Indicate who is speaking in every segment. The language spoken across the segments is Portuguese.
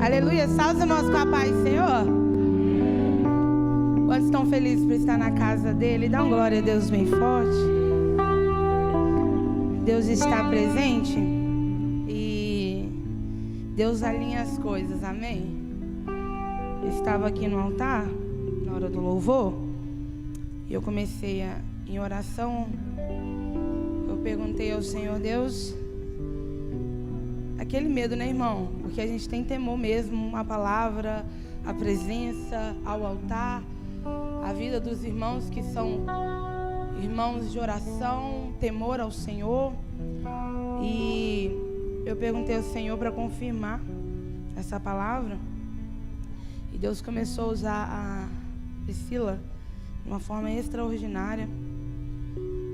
Speaker 1: Aleluia. Salve os irmãos com a paz, Senhor. Quantos estão felizes por estar na casa dele? Dá uma glória a Deus bem forte. Deus está presente e Deus alinha as coisas, amém? Eu estava aqui no altar na hora do louvor e eu comecei em oração. Eu perguntei ao Senhor, Deus, aquele medo, né, irmão? Porque a gente tem temor mesmo, a palavra, a presença, ao altar, a vida dos irmãos que são irmãos de oração, temor ao Senhor. E eu perguntei ao Senhor para confirmar essa palavra. E Deus começou a usar a Priscila de uma forma extraordinária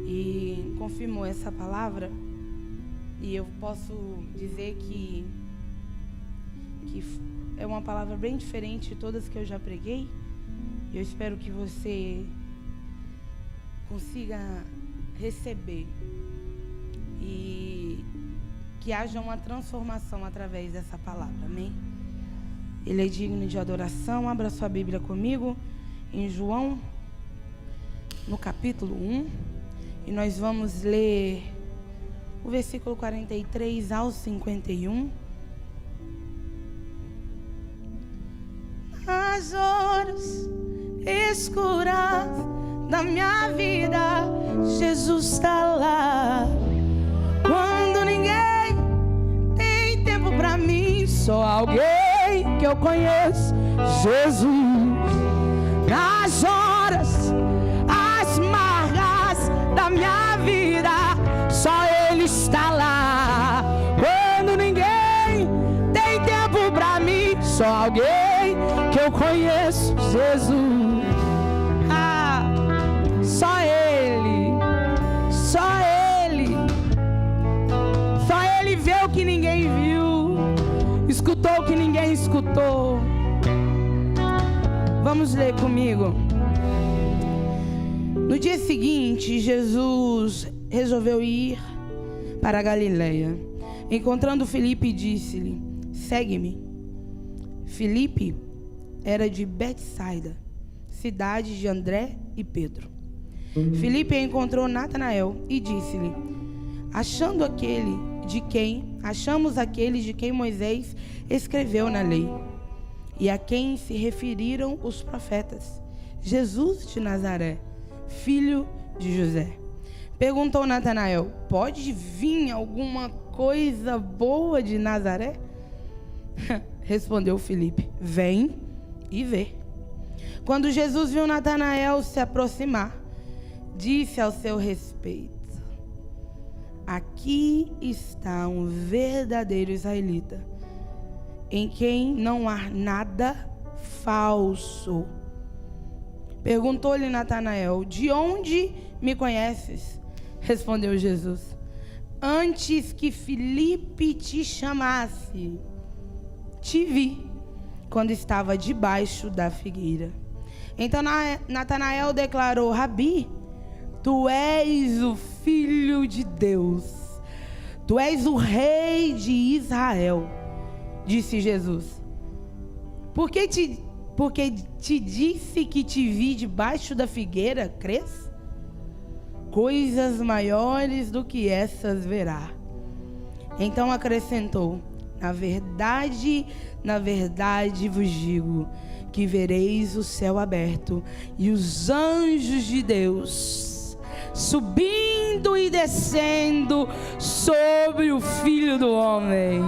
Speaker 1: e confirmou essa palavra. E eu posso dizer que é uma palavra bem diferente de todas que eu já preguei. Eu espero que você consiga receber e que haja uma transformação através dessa palavra, amém? Ele é digno de adoração. Abra sua Bíblia comigo em João, no capítulo 1, e nós vamos ler o versículo 43 ao 51. Nas horas escuras da minha vida, Jesus está lá. Quando ninguém tem tempo pra mim, só alguém que eu conheço, Jesus. Nas horas as margas da minha vida, só Ele está lá. Quando ninguém tem tempo pra mim, só alguém que eu conheço, Jesus. Só Ele, só Ele. Só Ele vê o que ninguém viu, escutou o que ninguém escutou. Vamos ler comigo. No dia seguinte, Jesus resolveu ir para a Galileia. Encontrando Filipe, disse-lhe: segue-me. Filipe era de Betsaida, cidade de André e Pedro. Filipe encontrou Natanael e disse-lhe: achamos aquele de quem Moisés escreveu na lei, e a quem se referiram os profetas, Jesus de Nazaré, filho de José. Perguntou Natanael: pode vir alguma coisa boa de Nazaré? Respondeu Filipe: vem e vê. Quando Jesus viu Natanael se aproximar, disse ao seu respeito: aqui está um verdadeiro israelita, em quem não há nada falso. Perguntou-lhe Natanael: de onde me conheces? Respondeu Jesus: antes que Filipe te chamasse, te vi quando estava debaixo da figueira. Então Natanael declarou: Rabi, tu és o Filho de Deus, tu és o Rei de Israel. Disse Jesus: porque te disse que te vi debaixo da figueira, crês? Coisas maiores do que essas verá. Então acrescentou: na verdade vos digo que vereis o céu aberto e os anjos de Deus subindo e descendo sobre o Filho do Homem.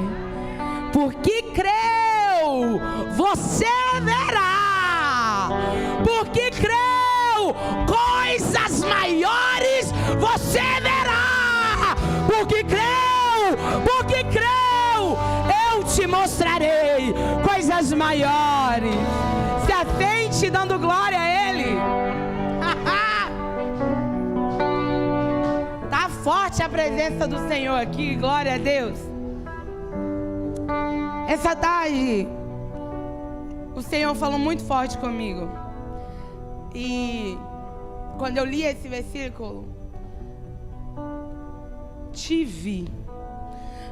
Speaker 1: Porque creu, você verá. Porque creu, coisas maiores você verá. Porque creu, eu te mostrarei coisas maiores. Se atente dando glória a Ele. Tá forte a presença do Senhor aqui, glória a Deus. Essa tarde, o Senhor falou muito forte comigo. E quando eu li esse versículo, te vi,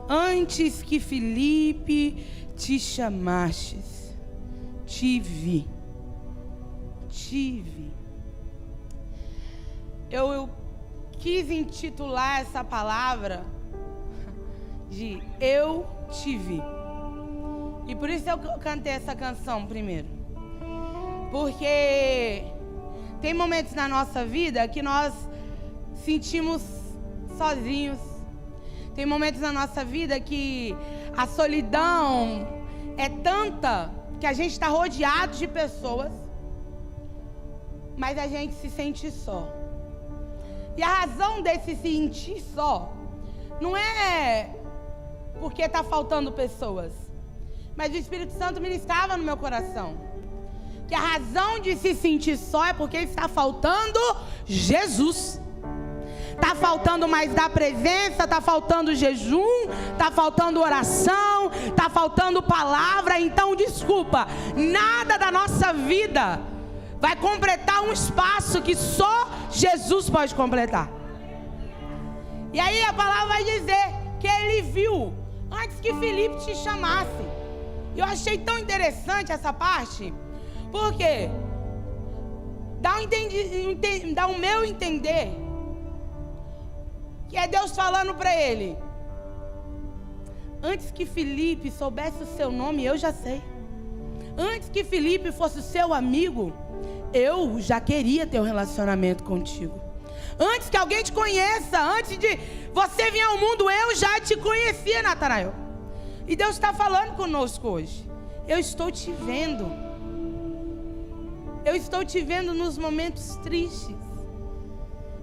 Speaker 1: antes que Filipe te chamastes, te vi. Te vi. Eu quis intitular essa palavra de Eu Te Vi. E por isso eu cantei essa canção primeiro. Porque tem momentos na nossa vida que nós sentimos sozinhos. Tem momentos na nossa vida que a solidão é tanta que a gente está rodeado de pessoas, mas a gente se sente só. E a razão desse se sentir só não é porque está faltando pessoas, mas o Espírito Santo ministrava no meu coração que a razão de se sentir só é porque está faltando Jesus. Está faltando mais da presença, está faltando jejum, está faltando oração, está faltando palavra. Então, desculpa, nada da nossa vida vai completar um espaço que só Jesus pode completar. E aí a palavra vai dizer que ele viu antes que Filipe te chamasse. E eu achei tão interessante essa parte, porque dá o meu entender que é Deus falando para ele: antes que Filipe soubesse o seu nome, eu já sei. Antes que Filipe fosse o seu amigo, eu já queria ter um relacionamento contigo. Antes que alguém te conheça, antes de você vir ao mundo, eu já te conhecia, Natanael. E Deus está falando conosco hoje. Eu estou te vendo. Eu estou te vendo nos momentos tristes.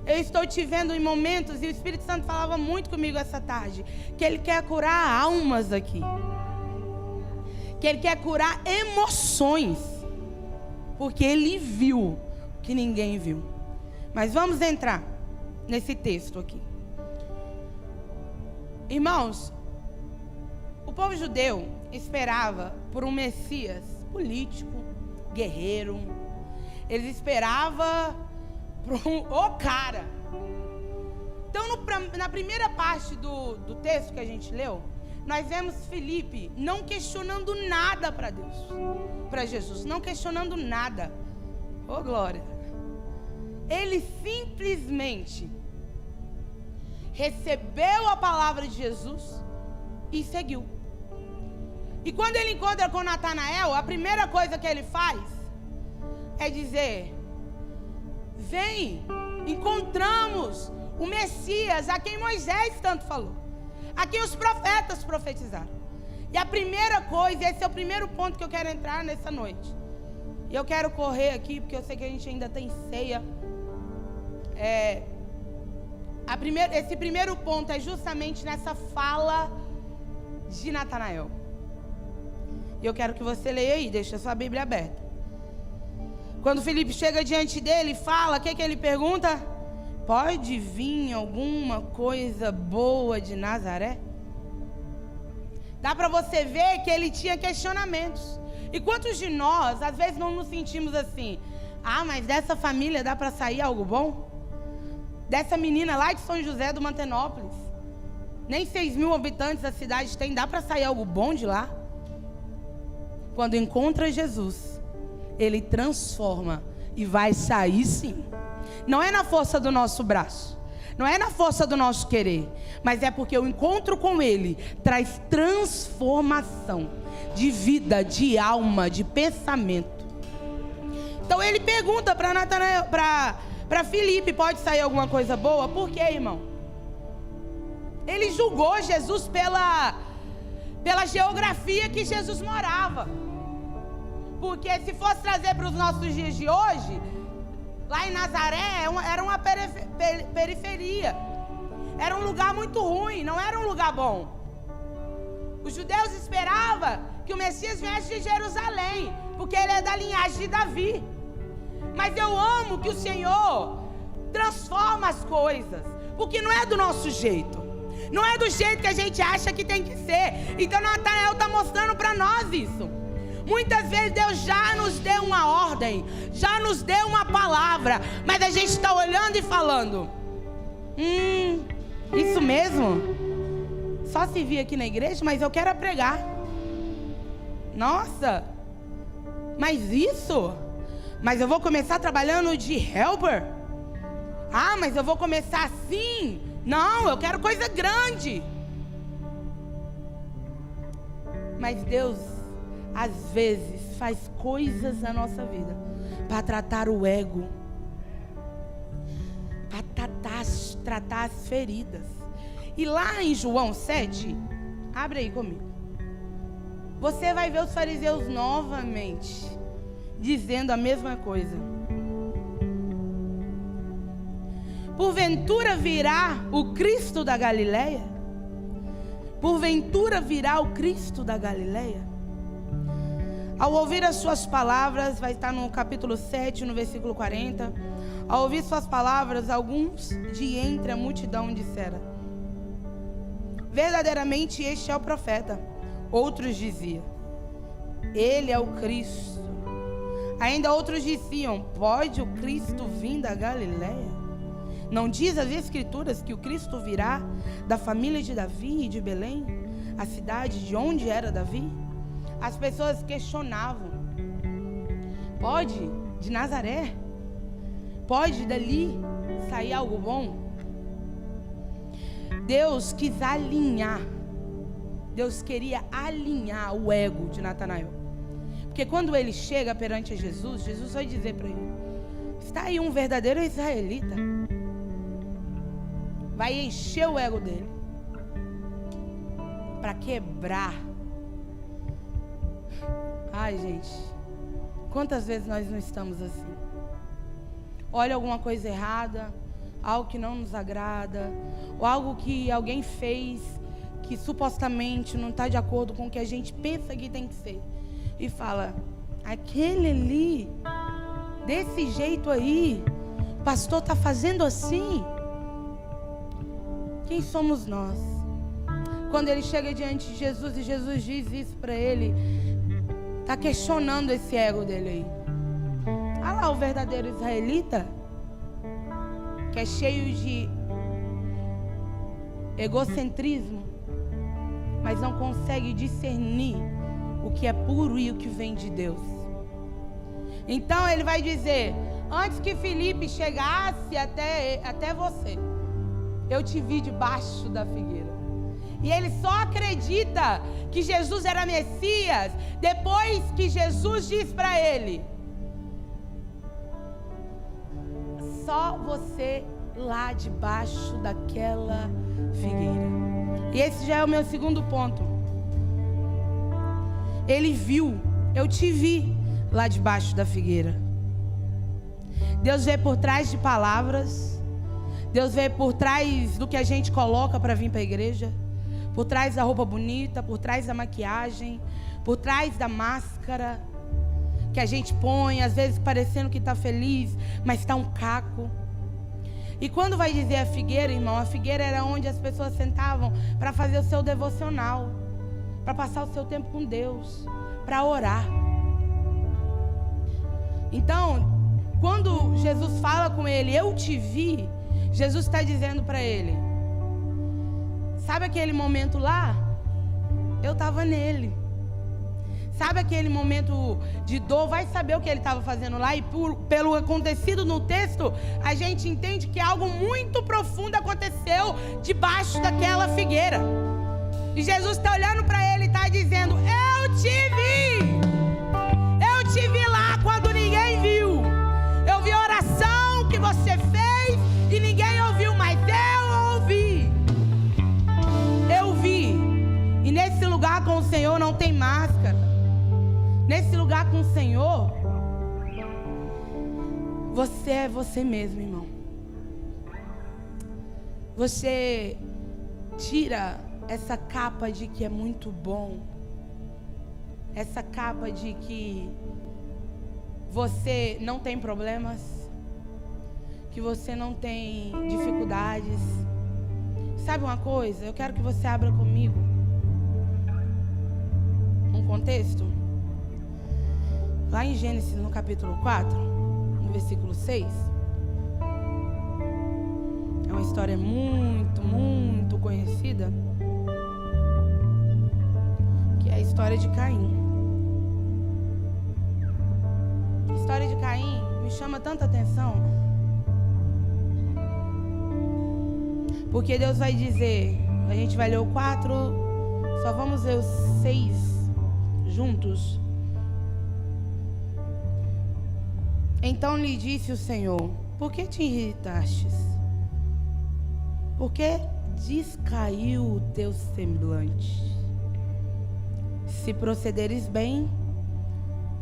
Speaker 1: Eu estou te vendo em momentos, e o Espírito Santo falava muito comigo essa tarde, que Ele quer curar almas aqui. Que Ele quer curar emoções. Porque Ele viu o que ninguém viu. Mas vamos entrar nesse texto aqui. Irmãos, o povo judeu esperava por um Messias político, guerreiro. Eles esperavam por o cara. Então, na primeira parte do texto que a gente leu, nós vemos Filipe não questionando nada para Deus, para Jesus, não questionando nada. Oh, glória! Ele simplesmente recebeu a palavra de Jesus e seguiu. E quando ele encontra com Natanael, a primeira coisa que ele faz é dizer: vem, encontramos o Messias a quem Moisés tanto falou, a quem os profetas profetizaram. E a primeira coisa, esse é o primeiro ponto que eu quero entrar nessa noite. E eu quero correr aqui, porque eu sei que a gente ainda tem ceia. Esse primeiro ponto é justamente nessa fala de Natanael. E eu quero que você leia aí, deixa a sua Bíblia aberta. Quando Filipe chega diante dele e fala, o que ele pergunta? Pode vir alguma coisa boa de Nazaré? Dá para você ver que ele tinha questionamentos. E quantos de nós, às vezes, não nos sentimos assim? Ah, mas dessa família dá para sair algo bom? Dessa menina lá de São José do Mantenópolis, nem 6.000 habitantes a cidade tem, dá para sair algo bom de lá? Quando encontra Jesus, Ele transforma e vai sair sim. Não é na força do nosso braço, não é na força do nosso querer, mas é porque o encontro com Ele traz transformação de vida, de alma, de pensamento. Então ele pergunta para Natanael, para Filipe, pode sair alguma coisa boa? Por quê, irmão? Ele julgou Jesus pela geografia que Jesus morava. Porque se fosse trazer para os nossos dias de hoje, lá em Nazaré era uma periferia. Era um lugar muito ruim, não era um lugar bom. Os judeus esperavam que o Messias viesse de Jerusalém, porque ele é da linhagem de Davi. Mas eu amo que o Senhor transforma as coisas, porque não é do nosso jeito. Não é do jeito que a gente acha que tem que ser. Então Natanael está mostrando para nós isso. Muitas vezes Deus já nos deu uma ordem, já nos deu uma palavra, mas a gente está olhando e falando: Isso mesmo? Só se vir aqui na igreja, mas eu quero é pregar. Nossa, mas isso? Mas eu vou começar trabalhando de helper? Ah, mas eu vou começar assim? Não, eu quero coisa grande. Mas Deus, às vezes, faz coisas na nossa vida para tratar o ego, para tratar as feridas. E lá em João 7, abre aí comigo. Você vai ver os fariseus novamente dizendo a mesma coisa. Porventura virá o Cristo da Galileia? Porventura virá o Cristo da Galileia? Ao ouvir as suas palavras, vai estar no capítulo 7, no versículo 40. Ao ouvir suas palavras, alguns de entre a multidão disseram: verdadeiramente este é o profeta. Outros diziam: ele é o Cristo. Ainda outros diziam: pode o Cristo vir da Galileia? Não diz as Escrituras que o Cristo virá da família de Davi e de Belém, a cidade de onde era Davi? As pessoas questionavam: pode de Nazaré? Pode dali sair algo bom? Deus quis alinhar. Deus queria alinhar o ego de Natanael. Porque quando ele chega perante Jesus, Jesus vai dizer para ele: está aí um verdadeiro israelita. Vai encher o ego dele para quebrar. Ai, gente, quantas vezes nós não estamos assim? Olha alguma coisa errada, algo que não nos agrada, ou algo que alguém fez que supostamente não está de acordo com o que a gente pensa que tem que ser, e fala: aquele ali, desse jeito aí, o pastor está fazendo assim. Quem somos nós? Quando ele chega diante de Jesus e Jesus diz isso para ele, está questionando esse ego dele aí. Olha lá o verdadeiro israelita, que é cheio de egocentrismo, mas não consegue discernir o que é puro e o que vem de Deus. Então ele vai dizer: antes que Filipe chegasse até você, eu te vi debaixo da figueira. E ele só acredita que Jesus era Messias depois que Jesus diz para ele: só você lá debaixo daquela figueira. E esse já é o meu segundo ponto. Ele viu, eu te vi lá debaixo da figueira. Deus vê por trás de palavras. Deus vê por trás do que a gente coloca para vir para a igreja. Por trás da roupa bonita, por trás da maquiagem, por trás da máscara que a gente põe, às vezes parecendo que está feliz, mas está um caco. E quando vai dizer a figueira, irmão, a figueira era onde as pessoas sentavam para fazer o seu devocional, para passar o seu tempo com Deus, para orar. Então, quando Jesus fala com ele: eu te vi, Jesus está dizendo para ele: sabe aquele momento lá? Eu estava nele. Sabe aquele momento de dor? Vai saber o que ele estava fazendo lá. E pelo acontecido no texto, a gente entende que algo muito profundo aconteceu debaixo daquela figueira. E Jesus está olhando para ele e está dizendo: eu te vi. Eu te vi lá quando ninguém viu. Eu vi a oração que você fez e ninguém ouviu, mas eu ouvi. Eu vi. E nesse lugar com o Senhor não tem máscara. Nesse lugar com o Senhor, você é você mesmo, irmão. Você tira essa capa de que é muito bom, essa capa de que você não tem problemas, que você não tem dificuldades. Sabe uma coisa? Eu quero que você abra comigo um contexto. Lá em Gênesis, no capítulo 4, no versículo 6. É uma história muito, muito conhecida, que é a história de Caim. A história de Caim me chama tanta atenção, porque Deus vai dizer, a gente vai ler o 4, só vamos ler os 6 juntos. Então lhe disse o Senhor: por que te irritastes? Por que descaiu o teu semblante? Se procederes bem,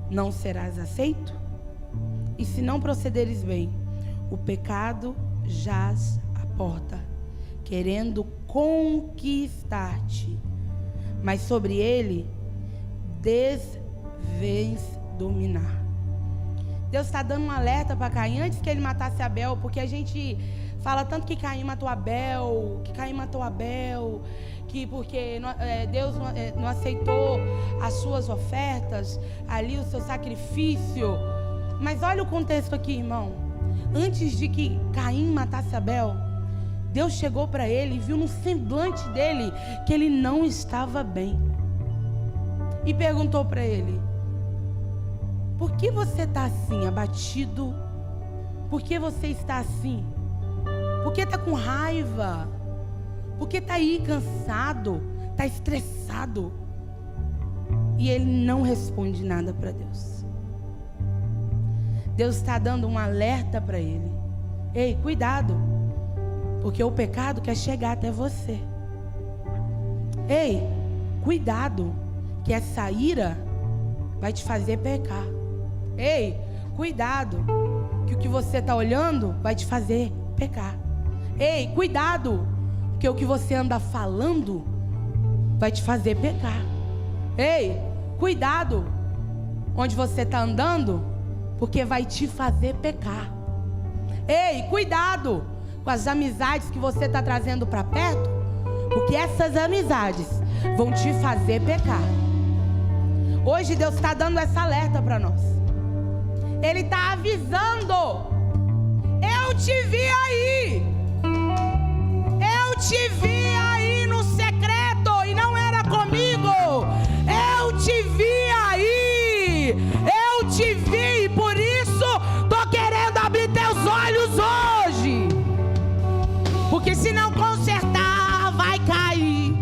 Speaker 1: não serás aceito? E se não procederes bem, o pecado jaz à porta, querendo conquistar-te, mas sobre ele deves dominar. Deus está dando um alerta para Caim antes que ele matasse Abel, porque a gente fala tanto que Caim matou Abel, que porque Deus não aceitou as suas ofertas, ali o seu sacrifício. Mas olha o contexto aqui, irmão. Antes de que Caim matasse Abel, Deus chegou para ele e viu no semblante dele que ele não estava bem. E perguntou para ele: por que você está assim, abatido? Por que você está assim? Por que está com raiva? Por que está aí cansado? Está estressado? E ele não responde nada para Deus. Deus está dando um alerta para ele. Ei, cuidado, porque o pecado quer chegar até você. Ei, cuidado, que essa ira vai te fazer pecar. Ei, cuidado, que o que você está olhando vai te fazer pecar. Ei, cuidado, que o que você anda falando vai te fazer pecar. Ei, cuidado, onde você está andando, porque vai te fazer pecar. Ei, cuidado com as amizades que você está trazendo para perto, porque essas amizades vão te fazer pecar. Hoje Deus está dando essa alerta para nós. Ele está avisando: eu te vi aí, eu te vi aí no secreto e não era comigo. Eu te vi aí, eu te vi, e por isso tô querendo abrir teus olhos hoje, porque se não consertar vai cair.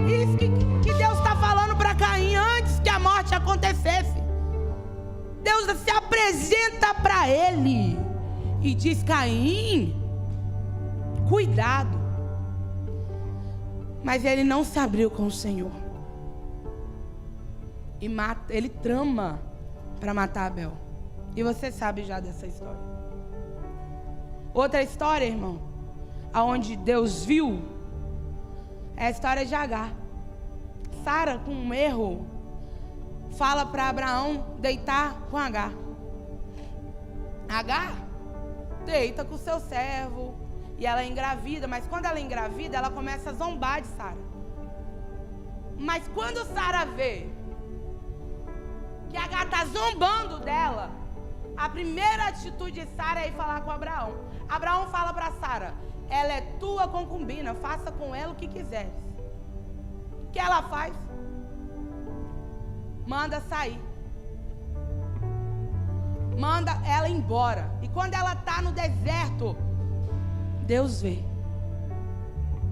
Speaker 1: Isso que Deus está falando para Caim antes que a morte acontecesse. Deus se apresenta para ele e diz: Caim, cuidado. Mas ele não se abriu com o Senhor. E ele trama para matar Abel. E você sabe já dessa história. Outra história, irmão, aonde Deus viu, é a história de Agar. Sara, com um erro, fala para Abraão deitar com Agar. Agar deita com o seu servo e ela é engravida, mas quando ela é engravida, ela começa a zombar de Sara. Mas quando Sara vê que Agar está zombando dela, a primeira atitude de Sara é ir falar com Abraão. Abraão fala para Sara: ela é tua concubina, faça com ela o que quiseres. O que ela faz? Manda sair, manda ela embora. E quando ela está no deserto, Deus vê,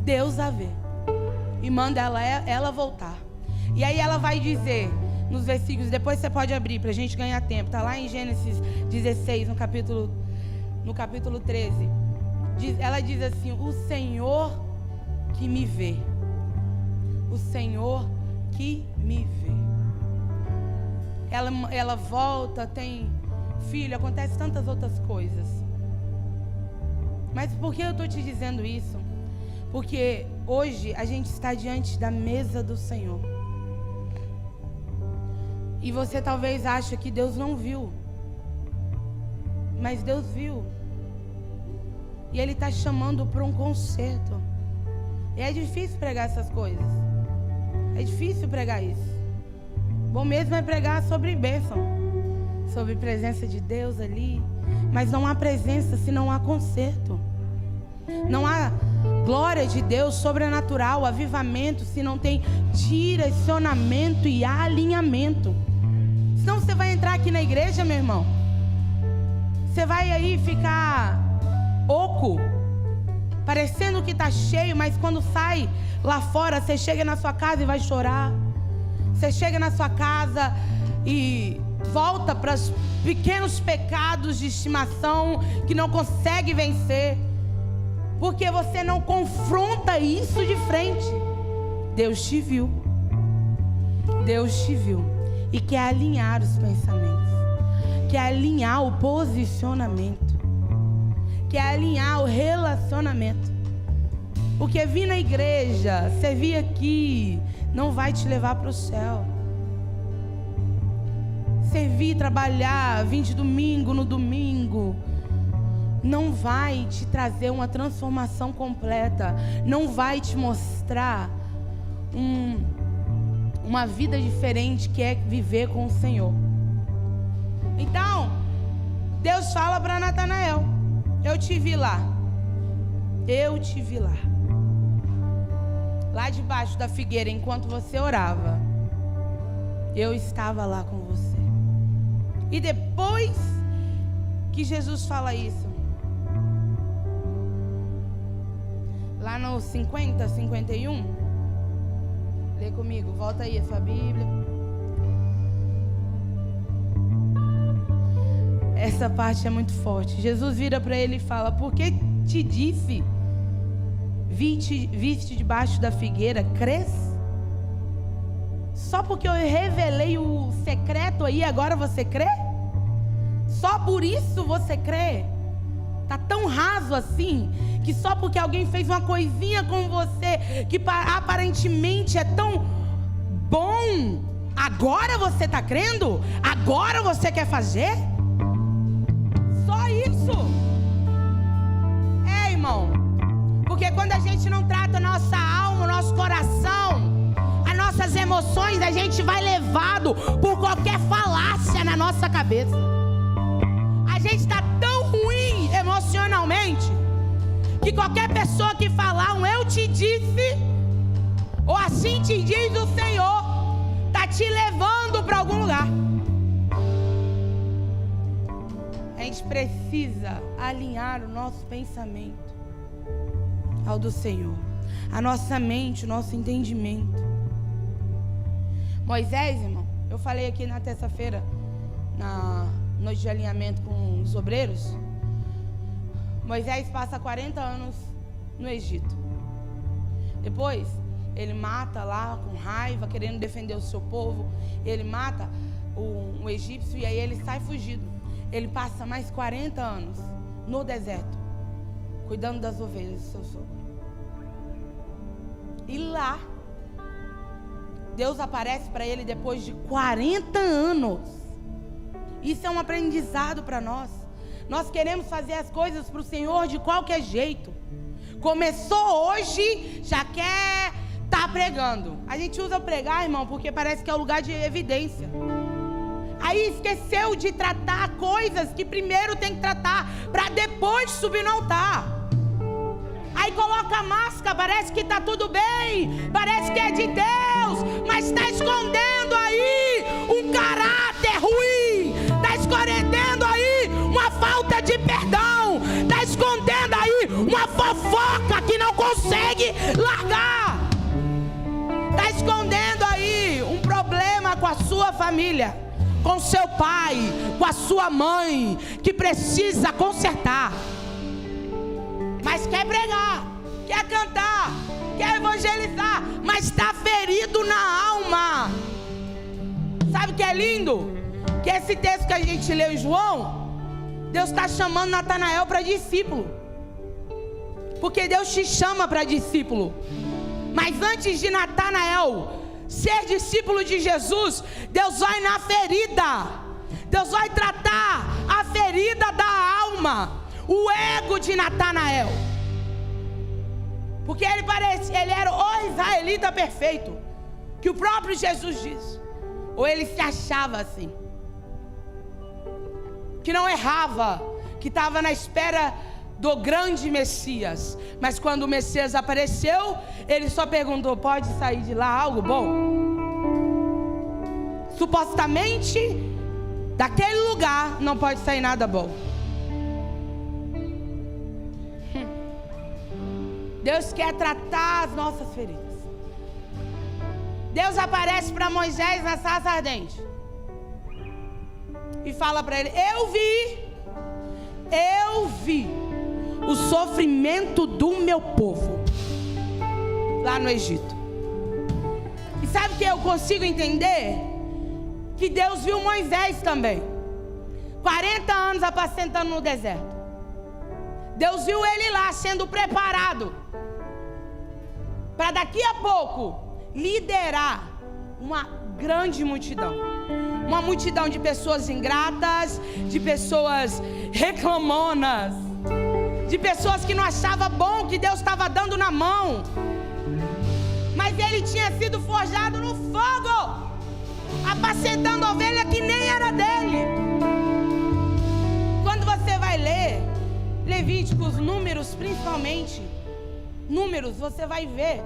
Speaker 1: Deus a vê e manda ela voltar. E aí ela vai dizer nos versículos, depois você pode abrir para a gente ganhar tempo, está lá em Gênesis 16, no capítulo 13. Ela diz assim: o Senhor que me vê, o Senhor que me vê. Ela volta, tem filho, acontece tantas outras coisas. Mas por que eu estou te dizendo isso? Porque hoje a gente está diante da mesa do Senhor. E você talvez ache que Deus não viu. Mas Deus viu. E Ele está chamando para um conserto. E é difícil pregar essas coisas. É difícil pregar isso. Bom mesmo é pregar sobre bênção, sobre presença de Deus ali. Mas não há presença se não há conserto. Não há glória de Deus, sobrenatural, avivamento, se não tem direcionamento e alinhamento. Senão você vai entrar aqui na igreja, meu irmão, você vai aí ficar oco, parecendo que está cheio, mas quando sai lá fora, você chega na sua casa e vai chorar. Você chega na sua casa e volta para os pequenos pecados de estimação que não consegue vencer, porque você não confronta isso de frente. Deus te viu. Deus te viu e quer alinhar os pensamentos, quer alinhar o posicionamento, quer alinhar o relacionamento. Porque vir na igreja, servir aqui, não vai te levar para o céu. Servir, trabalhar, vir de domingo no domingo, não vai te trazer uma transformação completa. Não vai te mostrar uma vida diferente, que é viver com o Senhor. Então, Deus fala para Natanael: eu te vi lá. Eu te vi lá. Lá debaixo da figueira, enquanto você orava, eu estava lá com você. E depois que Jesus fala isso, lá no 50, 51, lê comigo, volta aí a sua Bíblia. Essa parte é muito forte. Jesus vira para ele e fala: por que te disse, viste debaixo da figueira, crês? Só porque eu revelei o secreto aí, agora você crê? Só por isso você crê? Tá tão raso assim, que só porque alguém fez uma coisinha com você, que aparentemente é tão bom, agora você tá crendo? Agora você quer fazer? Só isso? É, irmão. Porque quando a gente não trata a nossa alma, o nosso coração, as nossas emoções, a gente vai levado por qualquer falácia na nossa cabeça. A gente está tão ruim emocionalmente, que qualquer pessoa que falar um eu te disse, ou assim te diz o Senhor, está te levando para algum lugar. A gente precisa alinhar o nosso pensamento ao do Senhor, a nossa mente, o nosso entendimento. Moisés, irmão, eu falei aqui na terça-feira, na noite de alinhamento com os obreiros, Moisés passa 40 anos no Egito. Depois, ele mata lá com raiva, querendo defender o seu povo. Ele mata um egípcio e aí ele sai fugido. Ele passa mais 40 anos no deserto, cuidando das ovelhas do seu sogro. E lá, Deus aparece para ele depois de 40 anos. Isso é um aprendizado para nós. Nós queremos fazer as coisas para o Senhor de qualquer jeito. Começou hoje, já quer estar pregando. A gente usa pregar, irmão, porque parece que é o lugar de evidência. Aí esqueceu de tratar coisas que primeiro tem que tratar, para depois subir no altar. Aí coloca a máscara, parece que está tudo bem, parece que é de Deus, mas está escondendo aí um caráter ruim, está escondendo aí uma falta de perdão, está escondendo aí uma fofoca que não consegue largar, está escondendo aí um problema com a sua família, com seu pai, com a sua mãe, que precisa consertar. Mas quer pregar, quer cantar, quer evangelizar, mas está ferido na alma. Sabe o que é lindo? Que esse texto que a gente leu em João, Deus está chamando Natanael para discípulo. Porque Deus te chama para discípulo. Mas antes de Natanael ser discípulo de Jesus, Deus vai na ferida. Deus vai tratar a ferida da alma, o ego de Natanael. Porque ele era o israelita perfeito, que o próprio Jesus diz. Ou ele se achava assim, que não errava, que estava na espera do grande Messias. Mas quando o Messias apareceu, ele só perguntou: pode sair de lá algo bom? Supostamente, daquele lugar não pode sair nada bom. Deus quer tratar as nossas feridas. Deus aparece para Moisés na sarça ardente e fala para ele: eu vi o sofrimento do meu povo lá no Egito. E sabe o que eu consigo entender? Que Deus viu Moisés também, 40 anos apacentando no deserto. Deus viu ele lá sendo preparado para daqui a pouco liderar uma grande multidão. Uma multidão de pessoas ingratas, de pessoas reclamonas, de pessoas que não achavam bom o que Deus estava dando na mão. Mas ele tinha sido forjado no fogo, apacentando ovelha que nem era dele. Quando você vai ler Levíticos, Números principalmente, Números, você vai ver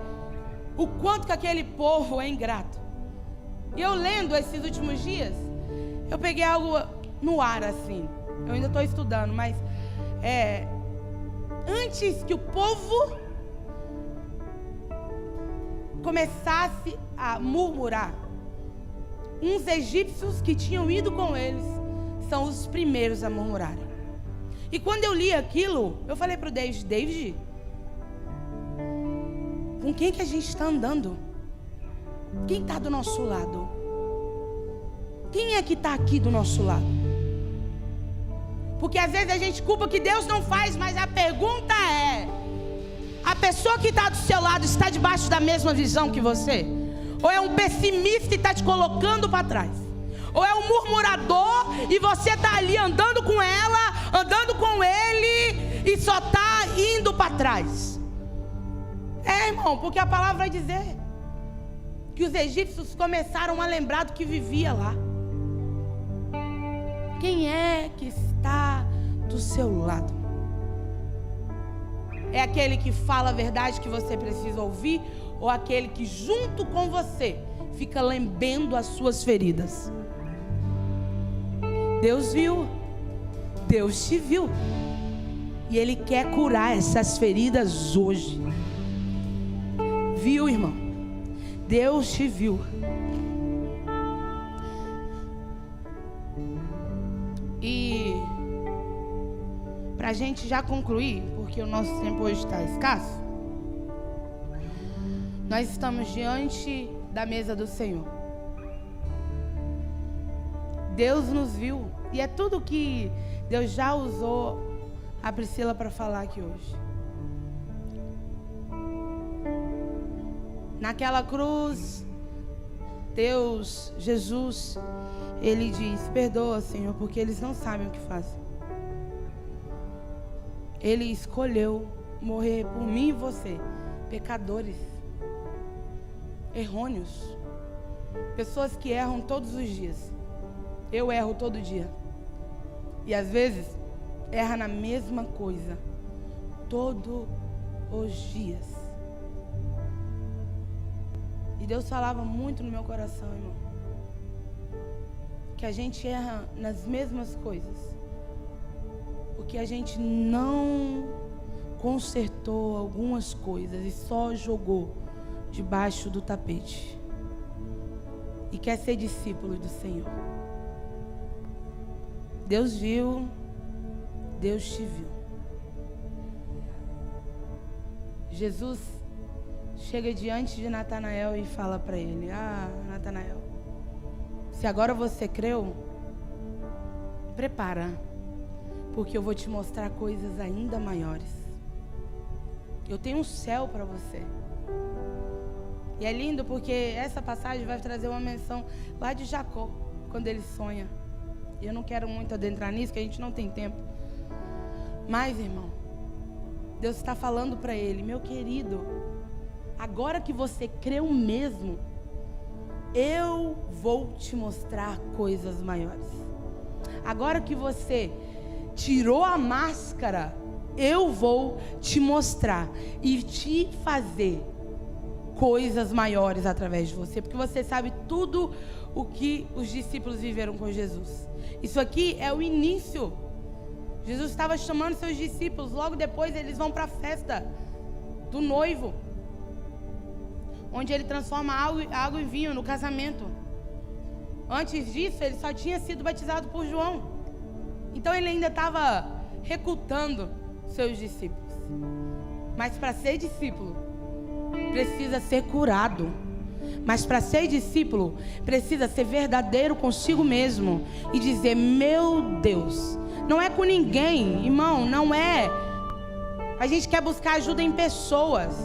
Speaker 1: o quanto que aquele povo é ingrato. E eu lendo esses últimos dias, eu peguei algo no ar assim. Eu ainda estou estudando, mas antes que o povo começasse a murmurar, uns egípcios que tinham ido com eles são os primeiros a murmurarem. E quando eu li aquilo, eu falei para o David, com quem que a gente está andando? Quem está do nosso lado? Quem é que está aqui do nosso lado? Porque às vezes a gente culpa que Deus não faz, mas a pergunta é: a pessoa que está do seu lado está debaixo da mesma visão que você? Ou é um pessimista e está te colocando para trás? Ou é um murmurador e você está ali andando com ela, andando com ele e só está indo para trás? Irmão, porque a palavra vai dizer que os egípcios começaram a lembrar do que vivia lá. Quem é que está do seu lado? É aquele que fala a verdade que você precisa ouvir, ou aquele que junto com você fica lambendo as suas feridas? Deus viu, Deus te viu, e Ele quer curar essas feridas hoje. Viu, irmão? Deus te viu. E para a gente já concluir, porque o nosso tempo hoje está escasso, nós estamos diante da mesa do Senhor. Deus nos viu, e é tudo que Deus já usou a Priscila para falar aqui hoje. Naquela cruz, Deus, Jesus, Ele diz: perdoa, Senhor, porque eles não sabem o que fazem. Ele escolheu morrer por mim e você, pecadores, errôneos, pessoas que erram todos os dias. Eu erro todo dia. E às vezes, erra na mesma coisa, todos os dias. E Deus falava muito no meu coração, irmão, que a gente erra nas mesmas coisas, porque a gente não consertou algumas coisas e só jogou debaixo do tapete. E quer ser discípulo do Senhor. Deus viu, Deus te viu. Jesus chega diante de Natanael e fala para ele: Natanael, se agora você creu, prepara, porque eu vou te mostrar coisas ainda maiores. Eu tenho um céu para você. E é lindo porque essa passagem vai trazer uma menção lá de Jacó, quando ele sonha. E eu não quero muito adentrar nisso, que a gente não tem tempo. Mas, irmão, Deus está falando para ele: meu querido, agora que você creu mesmo, eu vou te mostrar coisas maiores. Agora que você tirou a máscara eu vou te mostrar e te fazer coisas maiores através de você, porque você sabe tudo o que os discípulos viveram com Jesus. Isso aqui é o início. Jesus estava chamando seus discípulos, logo depois eles vão para a festa do noivo, onde ele transforma água em vinho no casamento. Antes disso, ele só tinha sido batizado por João. Então ele ainda estava recrutando seus discípulos. Mas para ser discípulo, precisa ser curado. Mas para ser discípulo, precisa ser verdadeiro consigo mesmo e dizer: meu Deus, não é com ninguém, irmão, não é. A gente quer buscar ajuda em pessoas,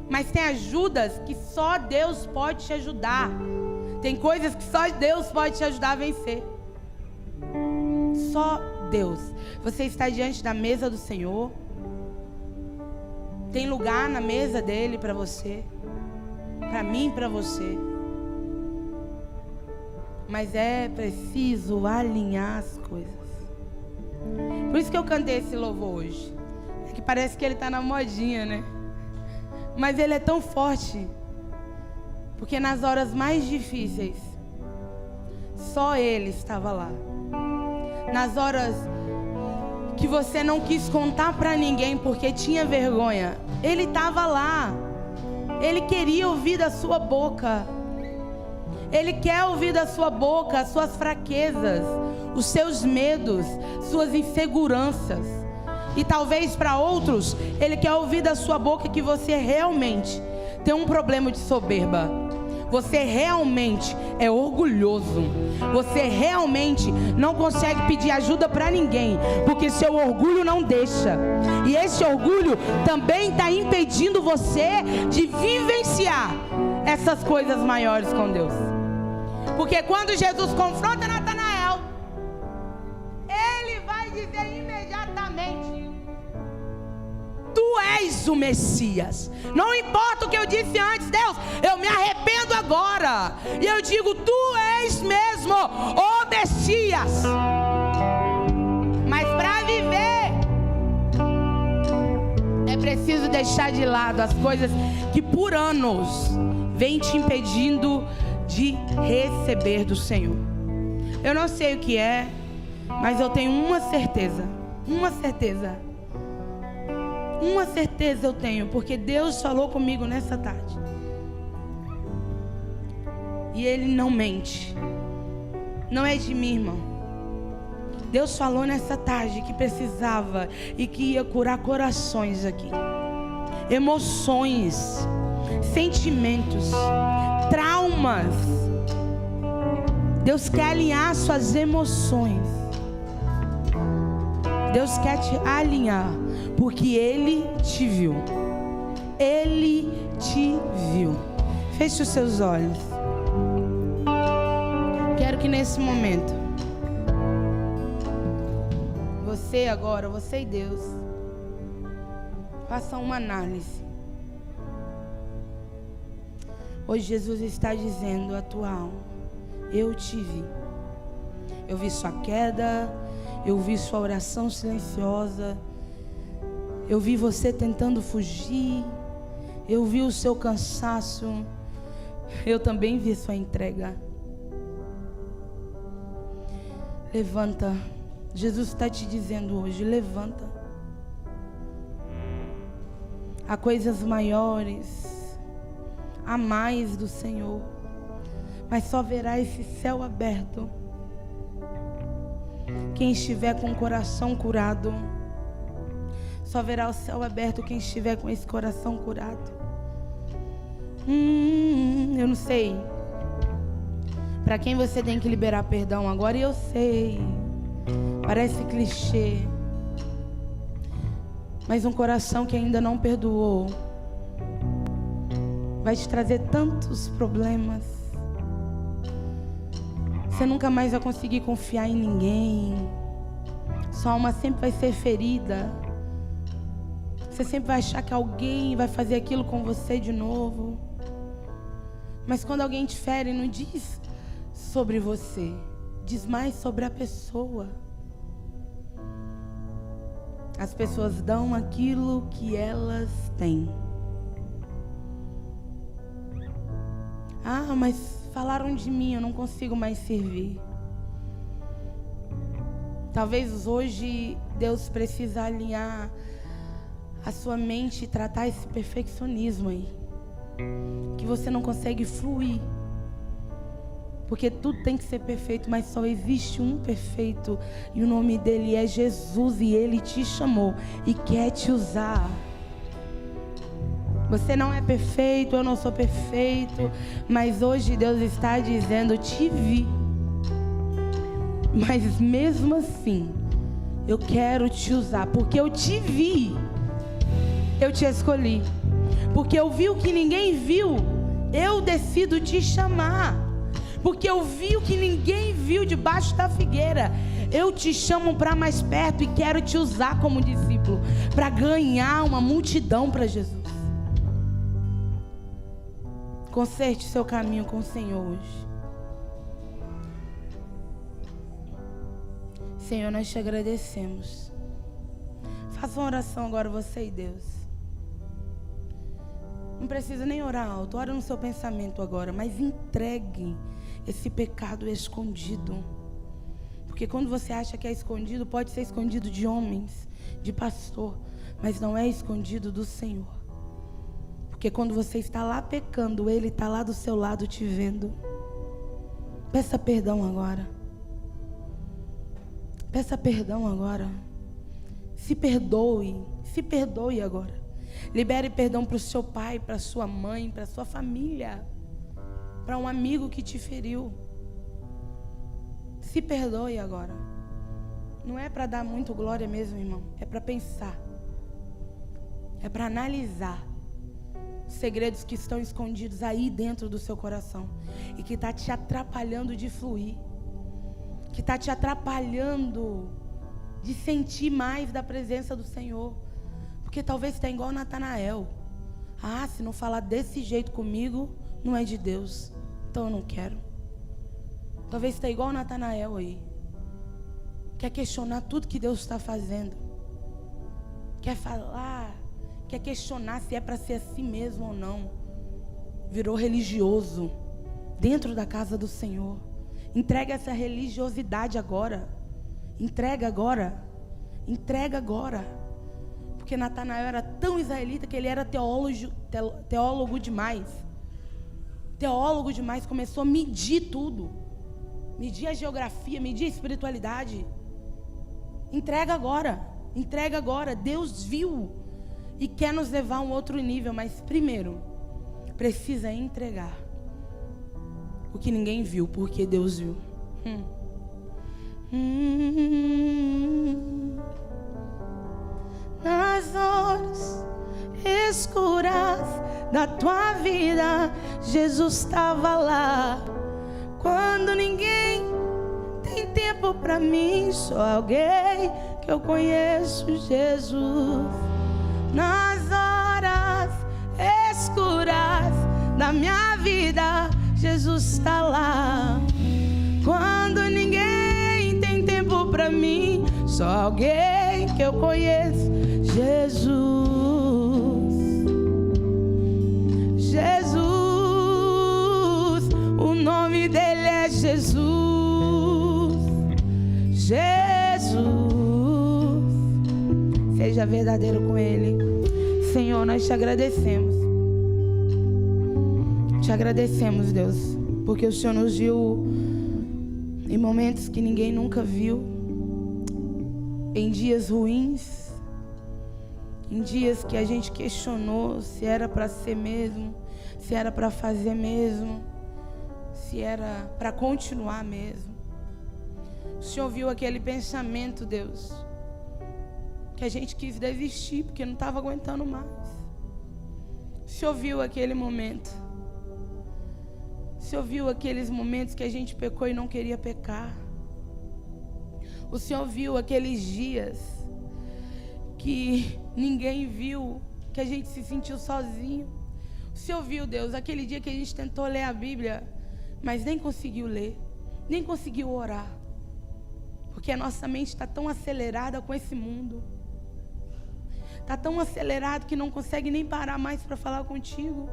Speaker 1: mas tem ajudas que só Deus pode te ajudar. Tem coisas que só Deus pode te ajudar a vencer. Só Deus. Você está diante da mesa do Senhor. Tem lugar na mesa dele para você, para mim, para você. Mas é preciso alinhar as coisas. Por isso que eu cantei esse louvor hoje. É que parece que ele está na modinha, né? Mas ele é tão forte, porque nas horas mais difíceis, só ele estava lá. Nas horas que você não quis contar para ninguém porque tinha vergonha, ele estava lá. Ele queria ouvir da sua boca. Ele quer ouvir da sua boca as suas fraquezas, os seus medos, suas inseguranças. E talvez para outros, ele quer ouvir da sua boca que você realmente tem um problema de soberba. Você realmente é orgulhoso. Você realmente não consegue pedir ajuda para ninguém, porque seu orgulho não deixa. E esse orgulho também está impedindo você de vivenciar essas coisas maiores com Deus. Porque quando Jesus confronta Natanael, ele vai dizer imediatamente: tu és o Messias. Não importa o que eu disse antes, Deus, eu me arrependo agora. E eu digo: tu és mesmo o Messias. Mas para viver, é preciso deixar de lado as coisas que por anos vem te impedindo de receber do Senhor. Eu não sei o que é, mas eu tenho uma certeza. Uma certeza eu tenho, porque Deus falou comigo nessa tarde. E Ele não mente. Não é de mim, irmão. Deus falou nessa tarde que precisava e que ia curar corações aqui. Emoções, sentimentos, traumas. Deus quer alinhar suas emoções. Deus quer te alinhar, porque Ele te viu. Ele te viu. Feche os seus olhos. Quero que nesse momento, você e Deus, façam uma análise. Hoje Jesus está dizendo à tua alma: eu te vi. Eu vi sua queda, eu vi sua oração silenciosa, eu vi você tentando fugir, eu vi o seu cansaço, eu também vi sua entrega. Levanta. Jesus está te dizendo hoje: levanta. Há coisas maiores, há mais do Senhor, mas só verá esse céu aberto quem estiver com o coração curado. Só verá o céu aberto quem estiver com esse coração curado. Eu não sei para quem você tem que liberar perdão agora, e eu sei, parece clichê, mas um coração que ainda não perdoou vai te trazer tantos problemas. Você nunca mais vai conseguir confiar em ninguém. Sua alma sempre vai ser ferida. Você sempre vai achar que alguém vai fazer aquilo com você de novo. Mas quando alguém te fere, não diz sobre você, diz mais sobre a pessoa. As pessoas dão aquilo que elas têm. Ah, mas falaram de mim, eu não consigo mais servir. Talvez hoje Deus precisa alinhar a sua mente e tratar esse perfeccionismo aí. Que você não consegue fluir. Porque tudo tem que ser perfeito, mas só existe um perfeito. E o nome dele é Jesus, e ele te chamou e quer te usar. Você não é perfeito, eu não sou perfeito, mas hoje Deus está dizendo: te vi. Mas mesmo assim, eu quero te usar, porque eu te vi. Eu te escolhi. Porque eu vi o que ninguém viu, eu decido te chamar. Porque eu vi o que ninguém viu debaixo da figueira, eu te chamo para mais perto e quero te usar como discípulo, para ganhar uma multidão para Jesus. Conserte seu caminho com o Senhor hoje. Senhor, nós te agradecemos. Faça uma oração agora, você e Deus. Não precisa nem orar alto, ora no seu pensamento agora, mas entregue esse pecado escondido. Porque quando você acha que é escondido, pode ser escondido de homens, de pastor, mas não é escondido do Senhor. Porque quando você está lá pecando, Ele está lá do seu lado te vendo. Peça perdão agora. Peça perdão agora. Se perdoe agora. Libere perdão para o seu pai, para a sua mãe, para a sua família, para um amigo que te feriu. Se perdoe agora. Não é para dar muito glória mesmo, irmão. É para pensar. É para analisar os segredos que estão escondidos aí dentro do seu coração e que está te atrapalhando de fluir, que está te atrapalhando de sentir mais da presença do Senhor. Porque talvez está igual Natanael. Ah, se não falar desse jeito comigo, não é de Deus, então eu não quero. Talvez está igual Natanael aí. Quer questionar tudo que Deus está fazendo. Quer falar, quer questionar se é para ser assim mesmo ou não. Virou religioso dentro da casa do Senhor. Entrega essa religiosidade agora. Entrega agora. Entrega agora. Porque Natanael era tão israelita que ele era teólogo demais. Teólogo demais, começou a medir tudo. Medir a geografia, medir a espiritualidade. Entrega agora. Entrega agora. Deus viu e quer nos levar a um outro nível, mas primeiro precisa entregar o que ninguém viu, porque Deus viu. Nas horas escuras da tua vida, Jesus estava lá. Quando ninguém tem tempo pra mim, só alguém que eu conheço, Jesus. Nas horas escuras da minha vida, Jesus está lá. Quando ninguém tem tempo pra mim, só alguém que eu conheço, Jesus. Jesus, o nome dele é Jesus. Jesus. Seja verdadeiro com ele. Senhor, nós te agradecemos. Te agradecemos, Deus, porque o Senhor nos viu em momentos que ninguém nunca viu, em dias ruins, em dias que a gente questionou se era para ser mesmo, se era para fazer mesmo, se era para continuar mesmo. O Senhor viu aquele pensamento, Deus, que a gente quis desistir porque não estava aguentando mais. O Senhor viu aquele momento. O Senhor viu aqueles momentos que a gente pecou e não queria pecar. O Senhor viu aqueles dias que ninguém viu, que a gente se sentiu sozinho. O Senhor viu, Deus, aquele dia que a gente tentou ler a Bíblia, mas nem conseguiu ler, nem conseguiu orar. Porque a nossa mente está tão acelerada com esse mundo. Está tão acelerado que não consegue nem parar mais para falar contigo.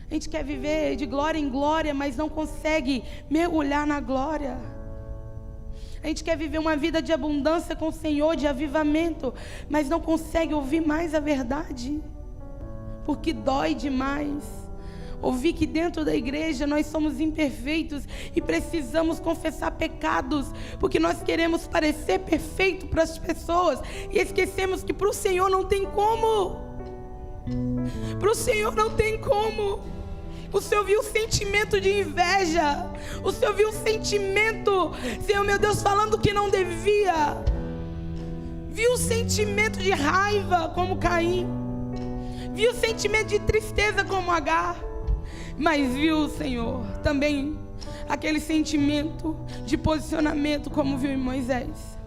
Speaker 1: A gente quer viver de glória em glória, mas não consegue mergulhar na glória. A gente quer viver uma vida de abundância com o Senhor, de avivamento, mas não consegue ouvir mais a verdade, porque dói demais. Ouvir que dentro da igreja nós somos imperfeitos e precisamos confessar pecados, porque nós queremos parecer perfeito para as pessoas e esquecemos que para o Senhor não tem como. Para o Senhor não tem como. O Senhor viu o sentimento de inveja. O Senhor viu o sentimento, Senhor meu Deus, falando que não devia. Viu o sentimento de raiva como Caim. Viu o sentimento de tristeza como Agar. Mas viu, Senhor, também aquele sentimento de posicionamento como viu em Moisés.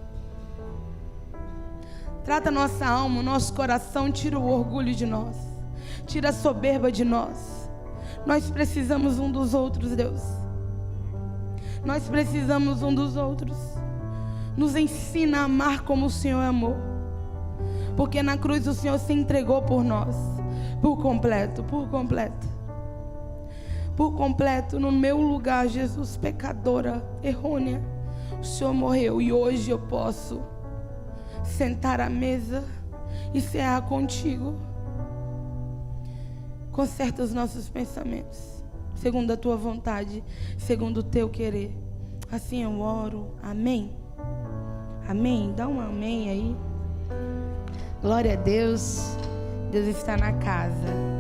Speaker 1: Trata nossa alma, nosso coração, tira o orgulho de nós. Tira a soberba de nós. Nós precisamos um dos outros, Deus. Nós precisamos um dos outros. Nos ensina a amar como o Senhor amou. Porque na cruz o Senhor se entregou por nós. Por completo, por completo. Por completo, no meu lugar, Jesus, pecadora, errônea. O Senhor morreu e hoje eu posso sentar à mesa e cear contigo. Conserta os nossos pensamentos, segundo a tua vontade, segundo o teu querer. Assim eu oro. Amém. Amém. Dá um amém aí. Glória a Deus. Deus está na casa.